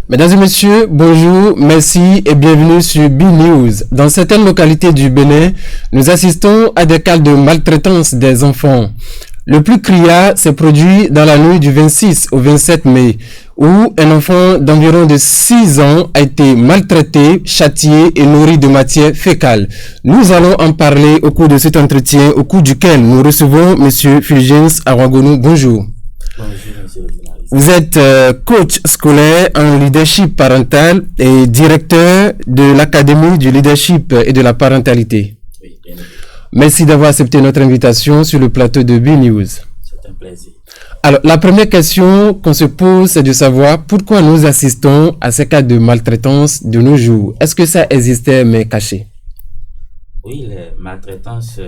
Mesdames et messieurs, bonjour, merci et bienvenue sur B-News. Dans certaines localités du Bénin, nous assistons à des cas de maltraitance des enfants. Le plus criard s'est produit dans la nuit du 26 au 27 mai, où un enfant d'environ de 6 ans a été maltraité, châtié et nourri de matière fécale. Nous allons en parler au cours de cet entretien, au cours duquel nous recevons M. Fulgence Awagonou. Bonjour. Bonjour, monsieur le journaliste. Vous êtes coach scolaire en leadership parental et directeur de l'Académie du leadership et de la parentalité. Oui, bien évidemment. Merci d'avoir accepté notre invitation sur le plateau de B-News. C'est un plaisir. Alors, la première question qu'on se pose, c'est de savoir pourquoi nous assistons à ces cas de maltraitance de nos jours. Est-ce que ça existait mais caché? Oui, les maltraitances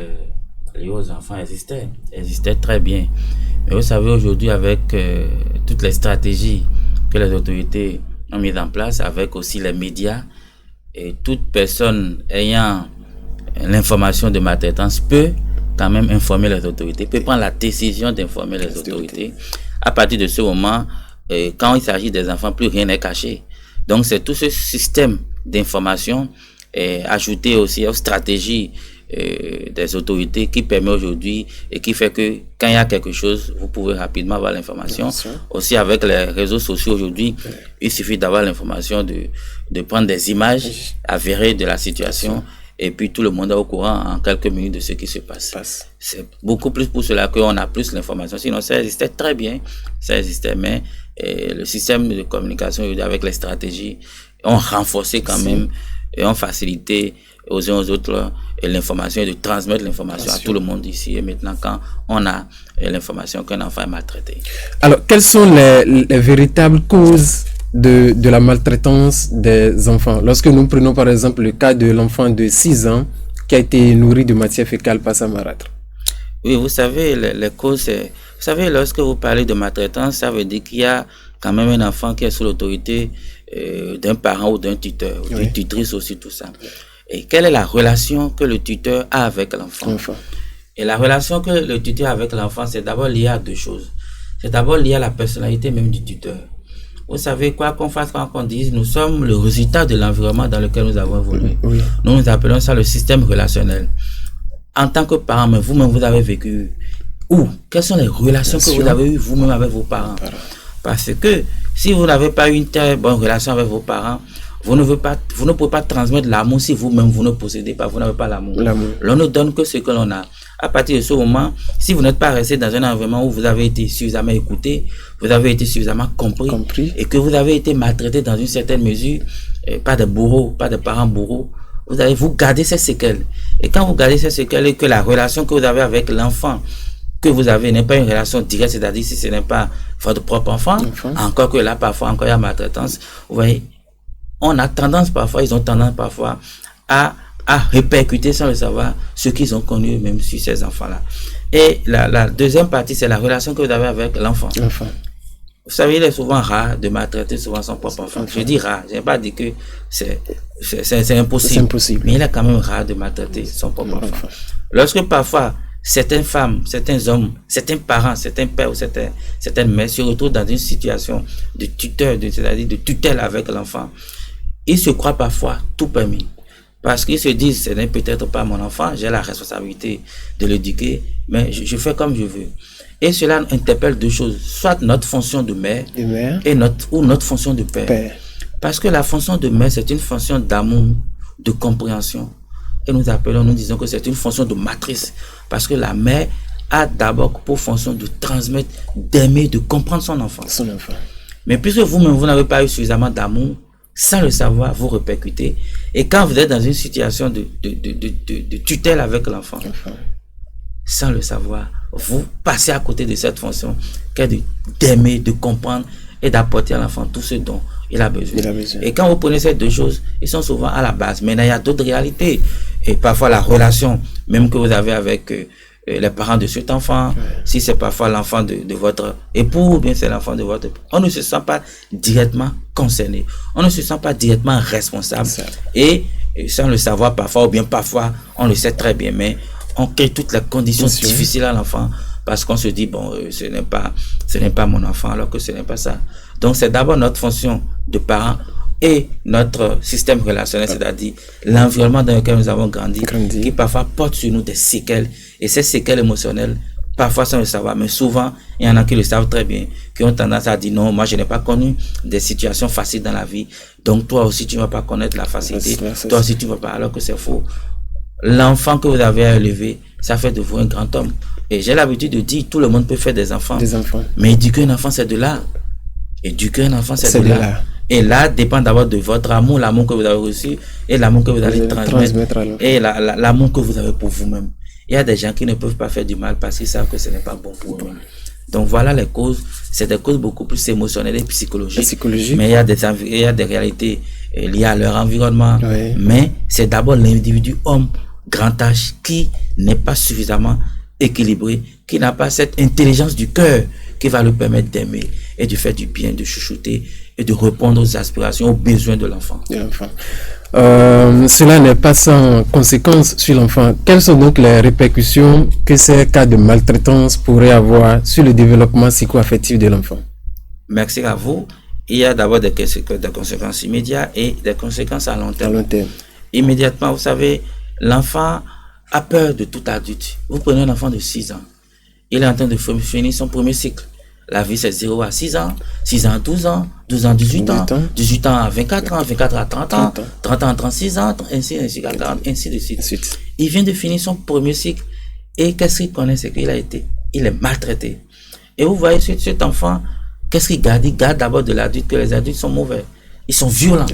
liées aux enfants existaient très bien. Mais vous savez, aujourd'hui, avec toutes les stratégies que les autorités ont mises en place, avec aussi les médias, et toute personne ayant l'information de maltraitance peut quand même informer les autorités, peut prendre la décision d'informer les autorités. À partir de ce moment, quand il s'agit des enfants, plus rien n'est caché. Donc, c'est tout ce système d'information ajouté aussi aux stratégies des autorités qui permet aujourd'hui et qui fait que quand il y a quelque chose, vous pouvez rapidement avoir l'information. Aussi avec les réseaux sociaux aujourd'hui, il suffit d'avoir l'information, de prendre des images avérées de la situation et puis tout le monde est au courant en quelques minutes de ce qui se passe. C'est beaucoup plus pour cela qu'on a plus l'information. Sinon, ça existait très bien, mais le système de communication avec les stratégies ont renforcé quand même et ont facilité aux uns aux autres l'information et de transmettre l'information à tout le monde ici. Et maintenant, quand on a l'information qu'un enfant est maltraité. Alors, quelles sont les véritables causes de la maltraitance des enfants? Lorsque nous prenons par exemple le cas de l'enfant de 6 ans qui a été nourri de matière fécale par sa marâtre. Oui, vous savez, les causes, vous savez, lorsque vous parlez de maltraitance, ça veut dire qu'il y a quand même un enfant qui est sous l'autorité d'un parent ou d'un tuteur, ou d'une tutrice aussi, tout ça. Et quelle est la relation que le tuteur a avec l'enfant? Et la relation que le tuteur a avec l'enfant, c'est d'abord lié à deux choses. C'est d'abord lié à la personnalité même du tuteur. Vous savez, quoi qu'on fasse, quoi qu'on dise, nous sommes le résultat de l'environnement dans lequel nous avons évolué. Nous appelons ça le système relationnel. En tant que parent, mais vous-même, vous avez vécu où? Quelles sont les relations que vous avez eues vous-même avec vos parents? Parce que si vous n'avez pas eu une très bonne relation avec vos parents, vous ne pouvez pas transmettre l'amour si vous-même vous ne possédez pas, vous n'avez pas l'amour. L'on ne donne que ce que l'on a. À partir de ce moment, si vous n'êtes pas resté dans un environnement où vous avez été suffisamment écouté, vous avez été suffisamment compris. Et que vous avez été maltraité dans une certaine mesure, pas de bourreaux, pas de parents bourreaux, vous gardez ces séquelles. Et quand vous gardez ces séquelles et que la relation que vous avez avec l'enfant que vous avez n'est pas une relation directe, c'est-à-dire si ce n'est pas votre propre enfant, encore que là, parfois, encore il y a maltraitance, vous voyez, ils ont tendance parfois à répercuter sans le savoir ce qu'ils ont connu même sur ces enfants-là. Et la deuxième partie, c'est la relation que vous avez avec l'enfant. Vous savez, il est souvent rare de maltraiter souvent son propre enfant. Je dis rare, je n'ai pas dit que c'est impossible. Mais il est quand même rare de maltraiter son propre enfant. Lorsque parfois, certaines femmes, certains hommes, certains parents, certains pères ou certaines mères se retrouvent dans une situation de tuteur, c'est-à-dire de tutelle avec l'enfant, ils se croient parfois tout permis. Parce qu'ils se disent, ce n'est peut-être pas mon enfant, j'ai la responsabilité de l'éduquer, mais je fais comme je veux. Et cela interpelle deux choses, soit notre fonction de mère, et notre fonction de père. Parce que la fonction de mère, c'est une fonction d'amour, de compréhension. Et nous disons que c'est une fonction de matrice. Parce que la mère a d'abord pour fonction de transmettre, d'aimer, de comprendre son enfant. Mais puisque vous-même, vous n'avez pas eu suffisamment d'amour, sans le savoir, vous répercutez. Et quand vous êtes dans une situation de tutelle avec l'enfant, sans le savoir, vous passez à côté de cette fonction qui est d'aimer, de comprendre et d'apporter à l'enfant tout ce dont il a besoin. Et quand vous prenez ces deux choses, ils sont souvent à la base. Maintenant, il y a d'autres réalités. Et parfois, la relation, même que vous avez avec les parents de cet enfant, si c'est parfois l'enfant de votre époux, ou bien c'est l'enfant de votre époux, on ne se sent pas directement concerné. On ne se sent pas directement responsable. Et sans le savoir parfois, ou bien parfois, on le sait très bien, mais on crée toutes les conditions difficiles à l'enfant parce qu'on se dit, bon, ce n'est pas mon enfant, alors que ce n'est pas ça. Donc, c'est d'abord notre fonction de parents et notre système relationnel, c'est-à-dire l'environnement dans lequel nous avons grandi, qui parfois porte sur nous des séquelles. Et ces séquelles émotionnelles, parfois sans le savoir, mais souvent, il y en a qui le savent très bien, qui ont tendance à dire non, moi je n'ai pas connu des situations faciles dans la vie, donc toi aussi tu ne vas pas connaître la facilité, toi aussi tu ne vas pas, alors que c'est faux. L'enfant que vous avez à élever, ça fait de vous un grand homme. Et j'ai l'habitude de dire, tout le monde peut faire des enfants. Mais éduquer un enfant, c'est de là. Éduquer un enfant, c'est de là. Et là, dépend d'abord de votre amour, l'amour que vous avez reçu, et l'amour que vous allez transmettre, et l'amour que vous avez pour vous-même. Il y a des gens qui ne peuvent pas faire du mal parce qu'ils savent que ce n'est pas bon pour eux. Donc voilà les causes. C'est des causes beaucoup plus émotionnelles et psychologiques. Mais il y a des réalités liées à leur environnement. Oui. Mais c'est d'abord l'individu homme, grand âge, qui n'est pas suffisamment équilibré, qui n'a pas cette intelligence du cœur qui va lui permettre d'aimer et de faire du bien, de chouchouter et de répondre aux aspirations, aux besoins de l'enfant. Cela n'est pas sans conséquences sur l'enfant. Quelles sont donc les répercussions que ces cas de maltraitance pourraient avoir sur le développement psycho-affectif de l'enfant? Merci à vous. Il y a d'abord des conséquences immédiates et des conséquences à long terme. Immédiatement, vous savez, l'enfant a peur de tout adulte. Vous prenez un enfant de 6 ans, il est en train de finir son premier cycle. La vie, c'est 0 à 6 ans, 6 ans à 12 ans, 12 ans à 18 ans, 18 ans à 24 ans, 24 à 30 ans, 30 ans à 36 ans, ainsi à 40, ainsi de suite. Il vient de finir son premier cycle et qu'est-ce qu'il connaît? C'est qu'il il est maltraité. Et vous voyez cet enfant, qu'est-ce qu'il garde? Il garde d'abord de l'adulte, que les adultes sont mauvais. Ils sont violents.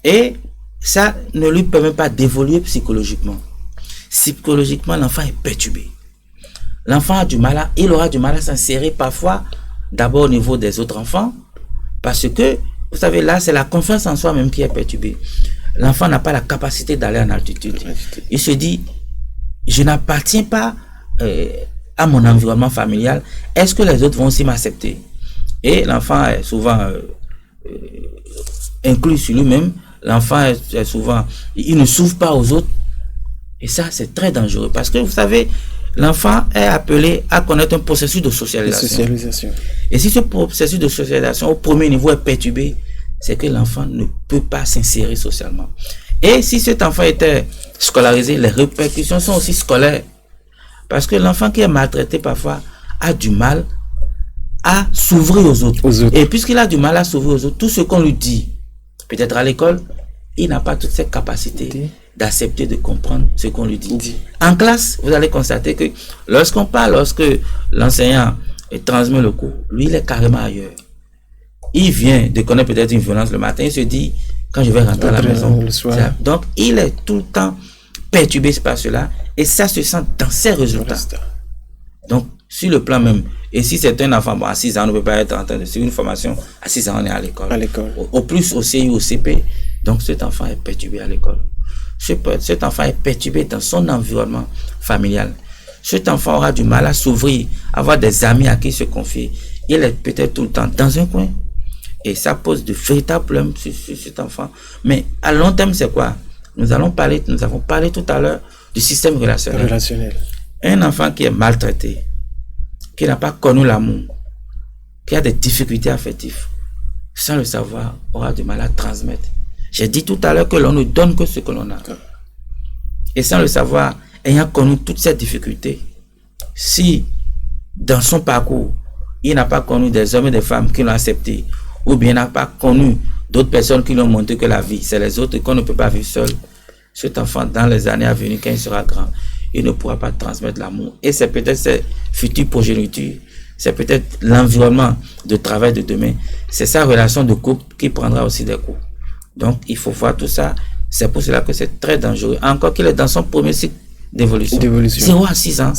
Et ça ne lui permet pas d'évoluer psychologiquement. Psychologiquement, l'enfant est perturbé. L'enfant il aura du mal à s'insérer parfois, d'abord au niveau des autres enfants, parce que, vous savez, là, c'est la confiance en soi même qui est perturbée. L'enfant n'a pas la capacité d'aller en altitude. Il se dit, je n'appartiens pas à mon environnement familial. Est-ce que les autres vont aussi m'accepter? Et l'enfant est souvent inclus sur lui-même. L'enfant est souvent, il ne s'ouvre pas aux autres. Et ça, c'est très dangereux parce que, vous savez, l'enfant est appelé à connaître un processus de socialisation. Et si ce processus de socialisation au premier niveau est perturbé, c'est que l'enfant ne peut pas s'insérer socialement. Et si cet enfant était scolarisé, les répercussions sont aussi scolaires. Parce que l'enfant qui est maltraité parfois a du mal à s'ouvrir aux autres. Et puisqu'il a du mal à s'ouvrir aux autres, tout ce qu'on lui dit, peut-être à l'école, il n'a pas toutes ces capacités d'accepter, de comprendre ce qu'on lui dit. En classe, vous allez constater que lorsqu'on parle, lorsque l'enseignant transmet le cours, lui, il est carrément ailleurs. Il vient de connaître peut-être une violence le matin, il se dit, quand je vais rentrer à la maison. Donc, il est tout le temps perturbé par cela, et ça se sent dans ses résultats. Donc, sur le plan même, et si c'est un enfant, à 6 ans, on ne peut pas être en train de suivre une formation, à 6 ans, on est à l'école. Au plus, au CI, au CP. Donc, cet enfant est perturbé à l'école. Cet enfant est perturbé dans son environnement familial. Cet enfant aura du mal à s'ouvrir, avoir des amis à qui se confier. Il est peut-être tout le temps dans un coin. Et ça pose de véritables problèmes sur cet enfant. Mais à long terme, c'est quoi? Nous avons parlé tout à l'heure du système relationnel. Un enfant qui est maltraité, qui n'a pas connu l'amour, qui a des difficultés affectives, sans le savoir, aura du mal à transmettre. J'ai dit tout à l'heure que l'on ne donne que ce que l'on a. Et sans le savoir, ayant connu toutes ces difficultés, si dans son parcours, il n'a pas connu des hommes et des femmes qui l'ont accepté, ou bien n'a pas connu d'autres personnes qui lui ont montré que la vie, c'est les autres, qu'on ne peut pas vivre seul, cet enfant, dans les années à venir, quand il sera grand, il ne pourra pas transmettre l'amour. Et c'est peut-être ses futures progénitures, c'est peut-être l'environnement de travail de demain, c'est sa relation de couple qui prendra aussi des coups. Donc, il faut voir tout ça. C'est pour cela que c'est très dangereux. Encore qu'il est dans son premier cycle d'évolution. 0 à 6 ans.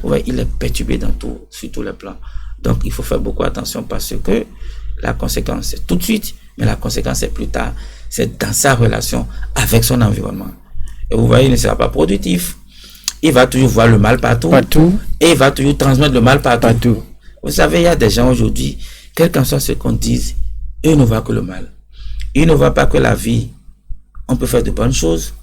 Ouais, il est perturbé sur tous les plans. Donc, il faut faire beaucoup attention parce que la conséquence, c'est tout de suite, mais la conséquence, c'est plus tard. C'est dans sa relation avec son environnement. Et vous voyez, il ne sera pas productif. Il va toujours voir le mal partout. Et il va toujours transmettre le mal partout. Vous savez, il y a des gens aujourd'hui, quel qu'en soit ce qu'on dise, eux ne voient que le mal. Ils ne voient pas que la vie, on peut faire de bonnes choses,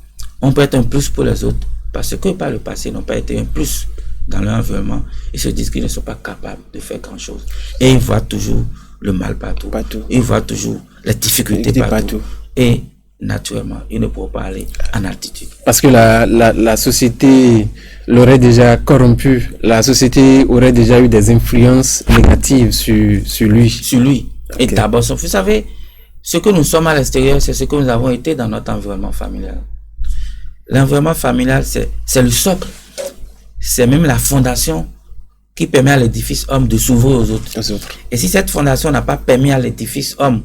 on peut être un plus pour les autres, parce que par le passé, ils n'ont pas été un plus dans leur environnement. Ils se disent qu'ils ne sont pas capables de faire grand chose. Et ils voient toujours le mal partout. Ils voient toujours les difficultés partout. Et naturellement, ils ne pourront pas aller en altitude. Parce que la société l'aurait déjà corrompu. La société aurait déjà eu des influences négatives sur lui. Sur lui. Okay. Et d'abord, vous savez, ce que nous sommes à l'extérieur, c'est ce que nous avons été dans notre environnement familial. L'environnement familial, c'est le socle. C'est même la fondation qui permet à l'édifice homme de s'ouvrir aux autres. Et si cette fondation n'a pas permis à l'édifice homme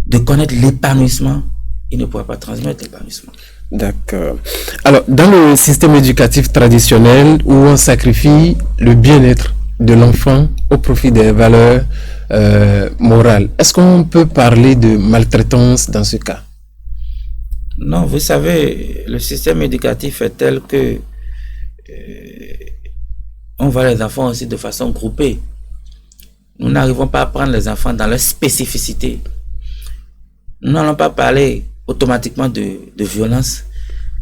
de connaître l'épanouissement, il ne pourra pas transmettre l'épanouissement. D'accord. Alors, dans le système éducatif traditionnel où on sacrifie le bien-être de l'enfant au profit des valeurs morales, est-ce qu'on peut parler de maltraitance dans ce cas? Non, vous savez, le système éducatif est tel que on voit les enfants aussi de façon groupée. Nous n'arrivons pas à prendre les enfants dans leur spécificité. Nous n'allons pas parler automatiquement de violence,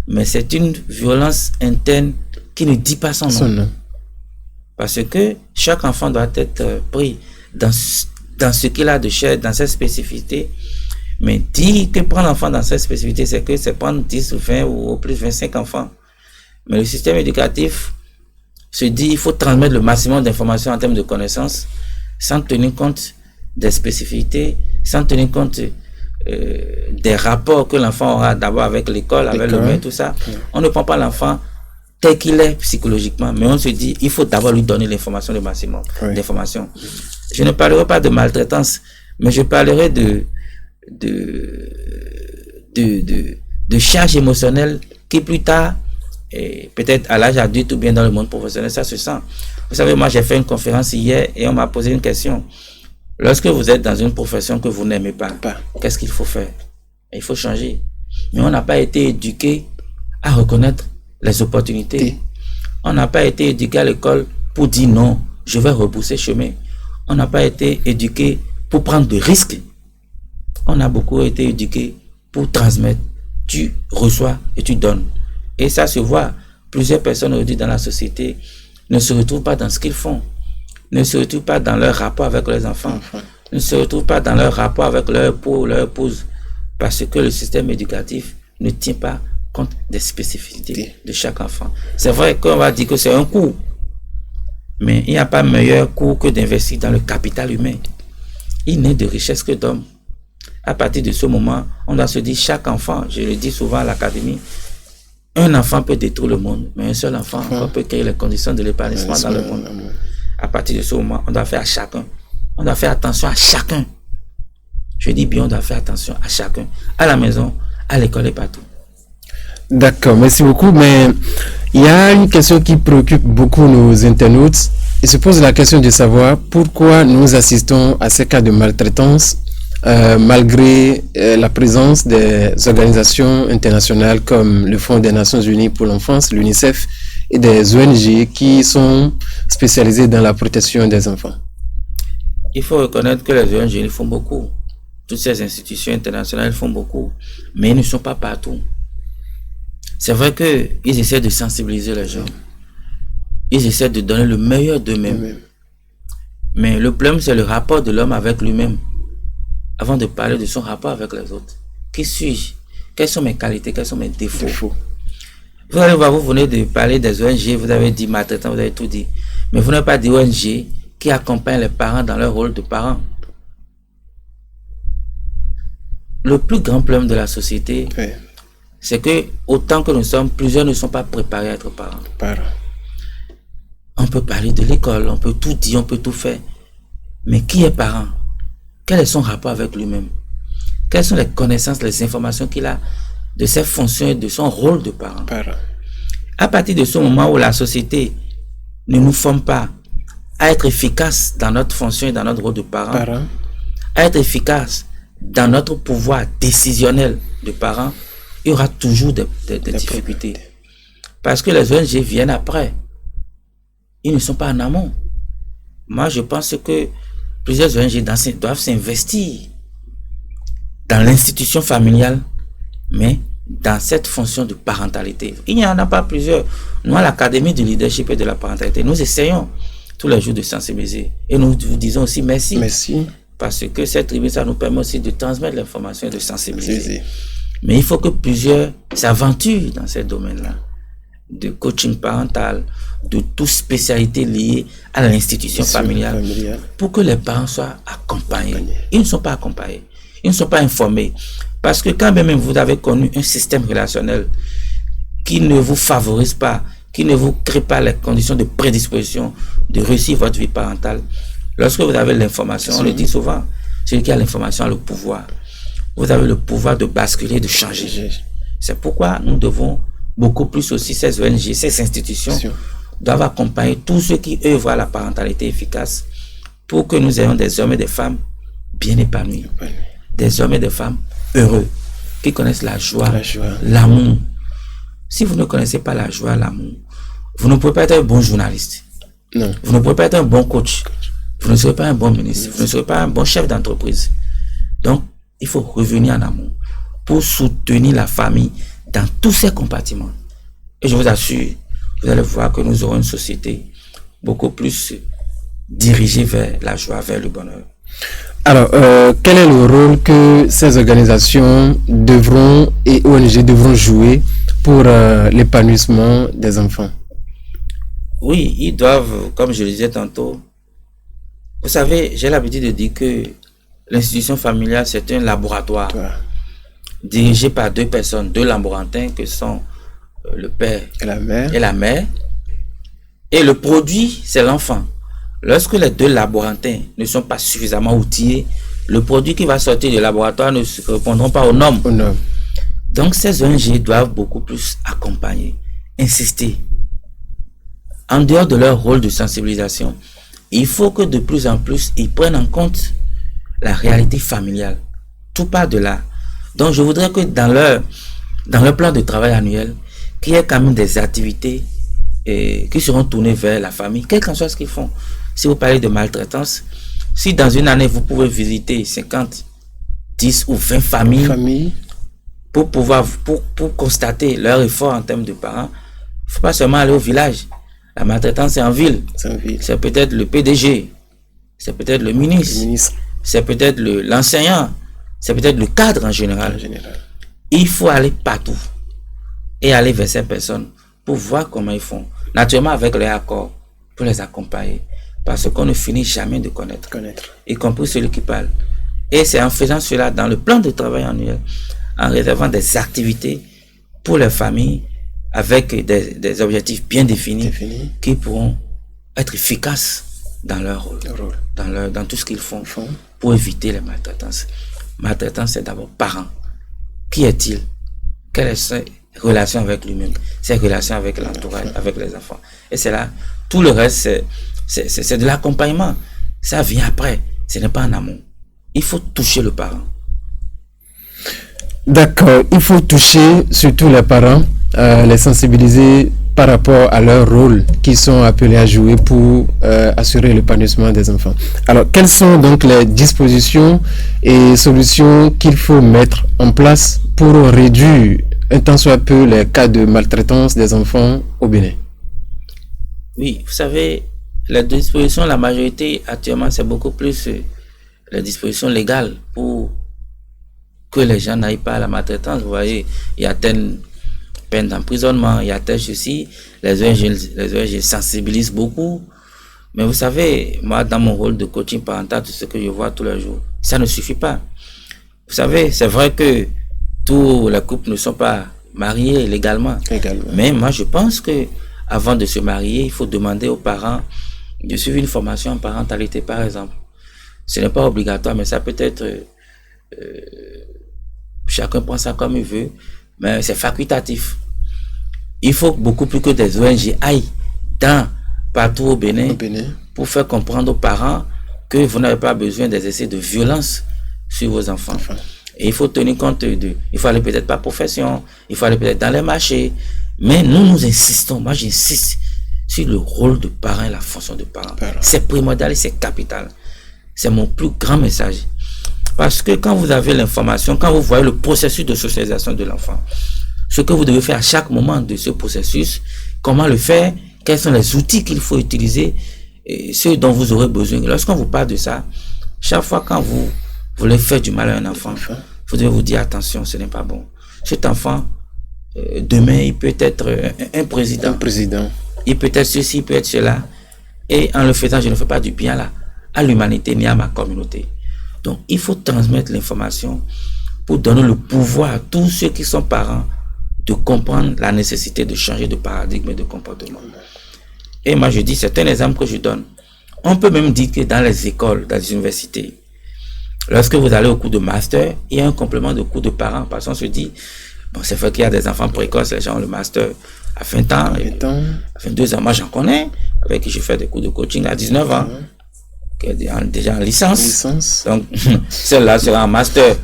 mais c'est une violence interne qui ne dit pas son nom. Parce que chaque enfant doit être pris dans ce qu'il a de cher, dans sa spécificité. Mais dire que prendre l'enfant dans cette spécificité, c'est que c'est prendre 10 ou 20 ou au plus 25 enfants. Mais le système éducatif se dit qu'il faut transmettre le maximum d'informations en termes de connaissances sans tenir compte des spécificités, sans tenir compte des rapports que l'enfant aura d'abord avec l'école, avec le maître, tout ça. On ne prend pas l'enfant tel qu'il est psychologiquement, mais on se dit il faut d'abord lui donner l'information, le maximum d'informations. Je ne parlerai pas de maltraitance, mais je parlerai de charge émotionnelle qui plus tard, peut-être à l'âge adulte ou bien dans le monde professionnel, ça se sent. Vous savez, moi j'ai fait une conférence hier et on m'a posé une question. Lorsque vous êtes dans une profession que vous n'aimez pas, qu'est-ce qu'il faut faire? Il faut changer. Mais on n'a pas été éduqué à reconnaître les opportunités. On n'a pas été éduqué à l'école pour dire non, je vais rebousser chemin. On n'a pas été éduqué pour prendre des risques. On a beaucoup été éduqué pour transmettre. Tu reçois et tu donnes. Et ça se voit. Plusieurs personnes aujourd'hui dans la société ne se retrouvent pas dans ce qu'ils font. Ne se retrouvent pas dans leur rapport avec les enfants. Ne se retrouvent pas dans leur rapport avec leur époux, leur épouse. Parce que le système éducatif ne tient pas compte des spécificités de chaque enfant. C'est vrai qu'on va dire que c'est un coût. Mais il n'y a pas meilleur coût que d'investir dans le capital humain. Il n'est de richesse que d'homme. À partir de ce moment, on doit se dire chaque enfant, je le dis souvent à l'académie, un enfant peut détruire le monde, mais un seul enfant peut créer les conditions de l'épanouissement dans le monde. À partir de ce moment, on doit faire à chacun. On doit faire attention à chacun. Je dis bien, on doit faire attention à chacun. À la maison, à l'école et partout. D'accord, merci beaucoup. Mais il y a une question qui préoccupe beaucoup nos internautes. Ils se posent la question de savoir pourquoi nous assistons à ces cas de maltraitance malgré la présence des organisations internationales comme le Fonds des Nations Unies pour l'enfance, l'UNICEF, et des ONG qui sont spécialisées dans la protection des enfants. Il faut reconnaître que les ONG font beaucoup. Toutes ces institutions internationales font beaucoup, mais ils ne sont pas partout. C'est vrai qu'ils essaient de sensibiliser les gens. Ils essaient de donner le meilleur d'eux-mêmes. Mais le problème, c'est le rapport de l'homme avec lui-même. Avant de parler de son rapport avec les autres. Qui suis-je? Quelles sont mes qualités? Quels sont mes défauts? Vous allez voir, vous venez de parler des ONG, vous avez dit maltraitant, vous avez tout dit. Mais vous n'avez pas dit ONG qui accompagnent les parents dans leur rôle de parents. Le plus grand problème de la société, c'est que autant que nous sommes, plusieurs ne sont pas préparés à être parents. On peut parler de l'école, on peut tout dire, on peut tout faire. Mais qui est parent? Quel est son rapport avec lui-même? Quelles sont les connaissances, les informations qu'il a de ses fonctions et de son rôle de parent? À partir de ce moment où la société ne nous forme pas à être efficace dans notre fonction et dans notre rôle de parent, à être efficace dans notre pouvoir décisionnel de parent, il y aura toujours des difficultés. Parce que les ONG viennent après. Ils ne sont pas en amont. Moi, je pense que plusieurs ONG doivent s'investir dans l'institution familiale, mais dans cette fonction de parentalité. Il n'y en a pas plusieurs. Nous, à l'Académie du leadership et de la parentalité, nous essayons tous les jours de sensibiliser. Et nous vous disons aussi merci. parce que cette tribune, ça nous permet aussi de transmettre l'information et de sensibiliser. Mais il faut que plusieurs s'aventurent dans ces domaines-là, de coaching parental, de toute spécialité liée à l'institution familiale, pour que les parents soient accompagnés. Ils ne sont pas accompagnés, ils ne sont pas informés. Parce que quand même vous avez connu un système relationnel qui ne vous favorise pas, qui ne vous crée pas les conditions de prédisposition de réussir votre vie parentale, lorsque vous avez l'information, on le dit souvent, celui qui a l'information a le pouvoir. Vous avez le pouvoir de basculer, de changer. C'est pourquoi nous devons beaucoup plus aussi, ces ONG, ces institutions doivent accompagner tous ceux qui œuvrent à la parentalité efficace pour que nous ayons des hommes et des femmes bien épanouis, des hommes et des femmes heureux, qui connaissent la joie, l'amour. Si vous ne connaissez pas la joie, l'amour, vous ne pouvez pas être un bon journaliste. Non. Vous ne pouvez pas être un bon coach. Vous ne serez pas un bon ministre. Vous ne serez pas un bon chef d'entreprise. Donc, il faut revenir en amour pour soutenir la famille dans tous ses compartiments. Et je vous assure, vous allez voir que nous aurons une société beaucoup plus dirigée vers la joie, vers le bonheur. Alors, quel est le rôle que ces organisations devront et ONG devront jouer pour l'épanouissement des enfants? Oui, ils doivent, comme je le disais tantôt, vous savez, j'ai l'habitude de dire que l'institution familiale, c'est un laboratoire dirigé par deux personnes, deux laborantins que sont le père et la mère. Et le produit, c'est l'enfant. Lorsque les deux laborantins ne sont pas suffisamment outillés, le produit qui va sortir du laboratoire ne répondront pas aux normes. Donc ces ONG doivent beaucoup plus accompagner, insister. En dehors de leur rôle de sensibilisation, il faut que de plus en plus, ils prennent en compte la réalité familiale. Tout part de là. Donc je voudrais que dans leur plan de travail annuel, qu'il y ait quand même des activités qui seront tournées vers la famille, quel qu'en soit ce qu'ils font. Si vous parlez de maltraitance, si dans une année vous pouvez visiter 50, 10 ou 20 familles pour constater leur effort en termes de parents, il ne faut pas seulement aller au village. La maltraitance c'est en ville. C'est peut-être le PDG, c'est peut-être le ministre, c'est peut-être l'enseignant, c'est peut-être le cadre en général. Il faut aller partout et aller vers ces personnes pour voir comment ils font. Naturellement avec leur accord, pour les accompagner. Parce qu'on ne finit jamais de connaître. Y compris celui qui parle. Et c'est en faisant cela dans le plan de travail annuel, en réservant des activités pour les familles avec des objectifs bien définis qui pourront être efficaces dans leur rôle, dans tout ce qu'ils font pour éviter les maltraitances. Maltraitance, c'est d'abord parent. Qui est-il? Quelle est sa relation avec lui-même? Ses relations avec l'entourage, avec les enfants. Et c'est là, tout le reste, c'est de l'accompagnement. Ça vient après. Ce n'est pas en amont. Il faut toucher le parent. D'accord. Il faut toucher surtout les parents, les sensibiliser par rapport à leur rôle qu'ils sont appelés à jouer pour assurer l'épanouissement des enfants. Alors, quelles sont donc les dispositions et solutions qu'il faut mettre en place pour réduire un tant soit peu les cas de maltraitance des enfants au Bénin? Oui, vous savez, les dispositions, la majorité actuellement, c'est beaucoup plus les dispositions légales pour que les gens n'aillent pas à la maltraitance. Vous voyez, il y a telle peine d'emprisonnement, il y a tel ceci, les ONG sensibilisent beaucoup. Mais vous savez, moi, dans mon rôle de coaching parental, tout ce que je vois tous les jours, ça ne suffit pas. Vous savez, c'est vrai que tous les couples ne sont pas mariés légalement. Mais moi, je pense que avant de se marier, il faut demander aux parents de suivre une formation en parentalité, par exemple. Ce n'est pas obligatoire, mais ça peut être... chacun prend ça comme il veut, mais c'est facultatif. Il faut beaucoup plus que des ONG aillent partout au Bénin pour faire comprendre aux parents que vous n'avez pas besoin des essais de violence sur vos enfants. Et il faut tenir compte il faut aller peut-être par profession, il faut aller peut-être dans les marchés, mais nous insistons, moi j'insiste sur le rôle de parent et la fonction de parent. C'est primordial et c'est capital. C'est mon plus grand message. Parce que quand vous avez l'information, quand vous voyez le processus de socialisation de l'enfant, ce que vous devez faire à chaque moment de ce processus, comment le faire, quels sont les outils qu'il faut utiliser, et ceux dont vous aurez besoin. Lorsqu'on vous parle de ça, Chaque fois quand vous voulez faire du mal à un enfant, vous devez vous dire attention, ce n'est pas bon. Cet enfant, demain, il peut être un président. Il peut être ceci, il peut être cela. Et en le faisant, je ne fais pas du bien là, à l'humanité ni à ma communauté. Donc, il faut transmettre l'information pour donner le pouvoir à tous ceux qui sont parents de comprendre la nécessité de changer de paradigme et de comportement. Et moi, je dis, c'est un exemple que je donne. On peut même dire que dans les écoles, dans les universités, lorsque vous allez au cours de master, il y a un complément de cours de parents. Parce qu'on se dit, bon, c'est vrai qu'il y a des enfants précoces, les gens ont le master à 20 ans, à 22 ans. Moi, j'en connais, avec qui je fais des cours de coaching à 19 ans, qui est déjà en licence. Donc, celle-là sera en master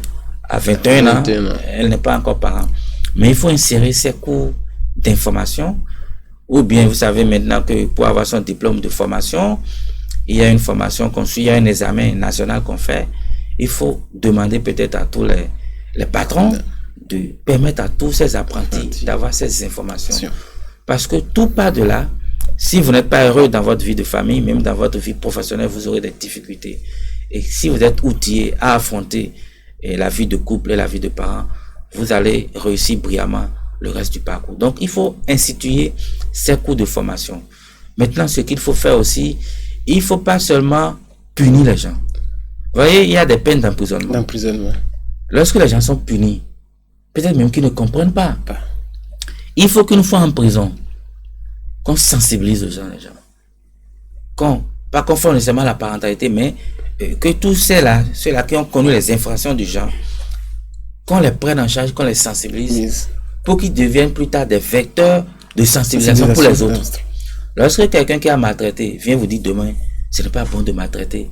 à 21 ans. Elle n'est pas encore parent. Mais il faut insérer ces cours d'information. Ou bien, vous savez maintenant que pour avoir son diplôme de formation, il y a une formation qu'on suit, il y a un examen national qu'on fait. Il faut demander peut-être à tous les patrons de permettre à tous ces apprentis d'avoir ces informations. Parce que tout part de là. Si vous n'êtes pas heureux dans votre vie de famille, même dans votre vie professionnelle, vous aurez des difficultés. Et si vous êtes outillé à affronter la vie de couple et la vie de parents, vous allez réussir brillamment le reste du parcours. Donc, il faut instituer ces cours de formation. Maintenant, ce qu'il faut faire aussi, il ne faut pas seulement punir les gens. Vous voyez, il y a des peines d'emprisonnement. Lorsque les gens sont punis, peut-être même qu'ils ne comprennent pas. Il faut qu'une fois en prison, qu'on sensibilise les gens. Pas qu'on fasse nécessairement la parentalité, mais que tous ceux-là qui ont connu les infractions du genre, qu'on les prenne en charge, qu'on les sensibilise, pour qu'ils deviennent plus tard des vecteurs de sensibilisation pour les autres. Lorsque quelqu'un qui a maltraité vient vous dire demain, ce n'est pas bon de maltraiter,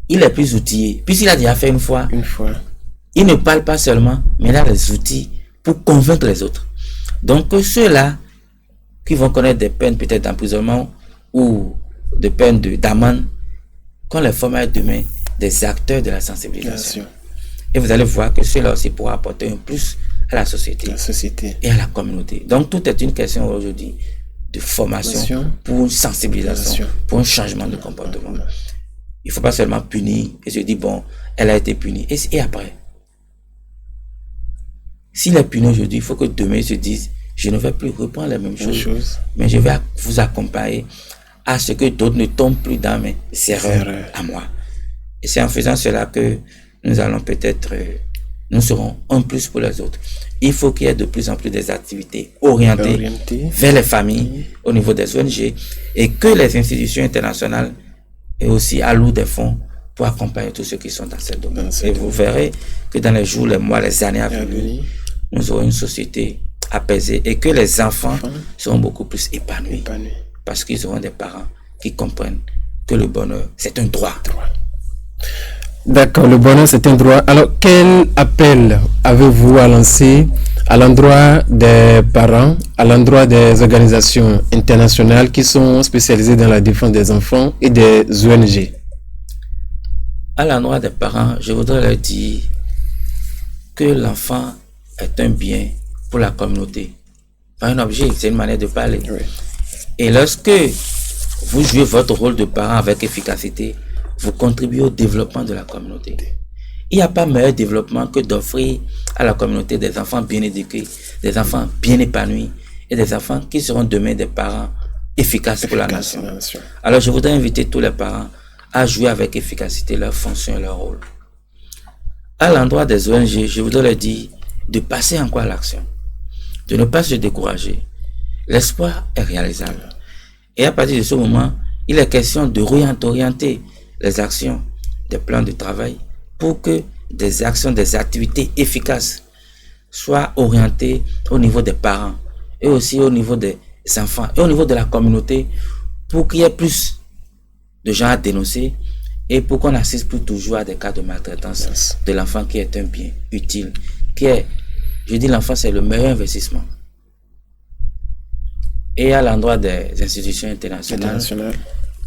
il est plus outillé. Puisqu'il a déjà fait une fois, il ne parle pas seulement, mais il a les outils pour convaincre les autres. Donc ceux-là qui vont connaître des peines peut-être d'emprisonnement ou des peines d'amende, qu'on les forme à demain des acteurs de la sensibilisation. Et vous allez voir que cela aussi pourra apporter un plus à la société et à la communauté. Donc tout est une question aujourd'hui de formation pour une sensibilisation, pour un changement de comportement. Il ne faut pas seulement punir et se dire, bon, elle a été punie. Et après, s'il est puni aujourd'hui, il faut que demain il se dise, je ne vais plus reprendre les mêmes choses, mais je vais vous accompagner à ce que d'autres ne tombent plus dans mes erreurs à moi. Et c'est en faisant cela que nous allons peut-être, nous serons un plus pour les autres. Il faut qu'il y ait de plus en plus des activités orientées vers les familles au niveau des ONG et que les institutions internationales aient aussi allouent des fonds pour accompagner tous ceux qui sont dans ces domaines. Et vous verrez que dans les jours, les mois, les années à venir, nous aurons une société apaisée et que les enfants seront beaucoup plus épanouis. Parce qu'ils auront des parents qui comprennent que le bonheur, c'est un droit. D'accord, le bonheur, c'est un droit. Alors, quel appel avez-vous à lancer à l'endroit des parents, à l'endroit des organisations internationales qui sont spécialisées dans la défense des enfants et des ONG? À l'endroit des parents, je voudrais leur dire que l'enfant est un bien pour la communauté. Pas un objet, c'est une manière de parler. Et lorsque vous jouez votre rôle de parent avec efficacité, vous contribuez au développement de la communauté. Il n'y a pas meilleur développement que d'offrir à la communauté des enfants bien éduqués, des enfants bien épanouis et des enfants qui seront demain des parents efficaces pour la nation. Alors je voudrais inviter tous les parents à jouer avec efficacité leur fonction et leur rôle. À l'endroit des ONG, je voudrais leur dire de passer encore à l'action, de ne pas se décourager. L'espoir est réalisable. Et à partir de ce moment, il est question de réorienter les actions, des plans de travail pour que des actions, des activités efficaces soient orientées au niveau des parents et aussi au niveau des enfants et au niveau de la communauté pour qu'il y ait plus de gens à dénoncer et pour qu'on assiste plus toujours à des cas de maltraitance de l'enfant qui est un bien utile, qui est, je dis l'enfant c'est le meilleur investissement. Et à l'endroit des institutions internationales,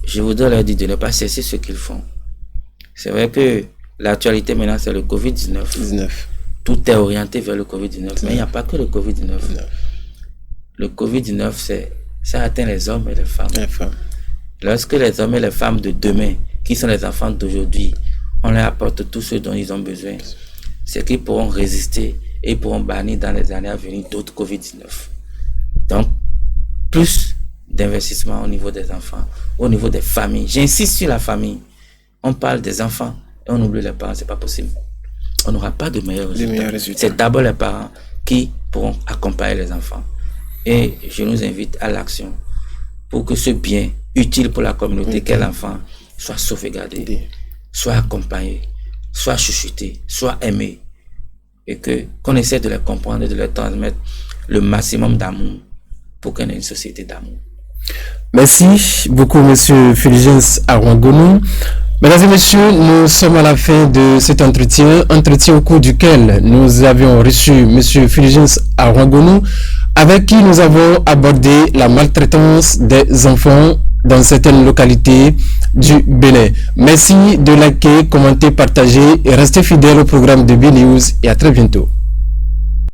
je voudrais leur dire de ne pas cesser ce qu'ils font. C'est vrai que l'actualité maintenant c'est le Covid-19. Tout est orienté vers le Covid-19, mais il n'y a pas que le Covid-19. Le Covid-19, ça atteint les hommes et les femmes. Lorsque les hommes et les femmes de demain, qui sont les enfants d'aujourd'hui, on leur apporte tout ce dont ils ont besoin. C'est qu'ils pourront résister et pourront bannir dans les années à venir d'autres Covid-19. Donc, plus d'investissement au niveau des enfants, au niveau des familles. J'insiste sur la famille. On parle des enfants et on oublie les parents, c'est pas possible. On n'aura pas de meilleurs résultats. C'est d'abord les parents qui pourront accompagner les enfants. Et je nous invite à l'action pour que ce bien utile pour la communauté qu'est l'enfant soit sauvegardé, soit accompagné, soit chuchoté, soit aimé. Et qu'on essaie de les comprendre et de leur transmettre le maximum d'amour pour qu'on ait une société d'amour. Merci beaucoup, Monsieur Fulgence Arwangonou. Mesdames et messieurs, nous sommes à la fin de cet entretien au cours duquel nous avions reçu Monsieur Fulgence Arwangonou, avec qui nous avons abordé la maltraitance des enfants dans certaines localités du Bénin. Merci de liker, commenter, partager et rester fidèle au programme de B-News et à très bientôt.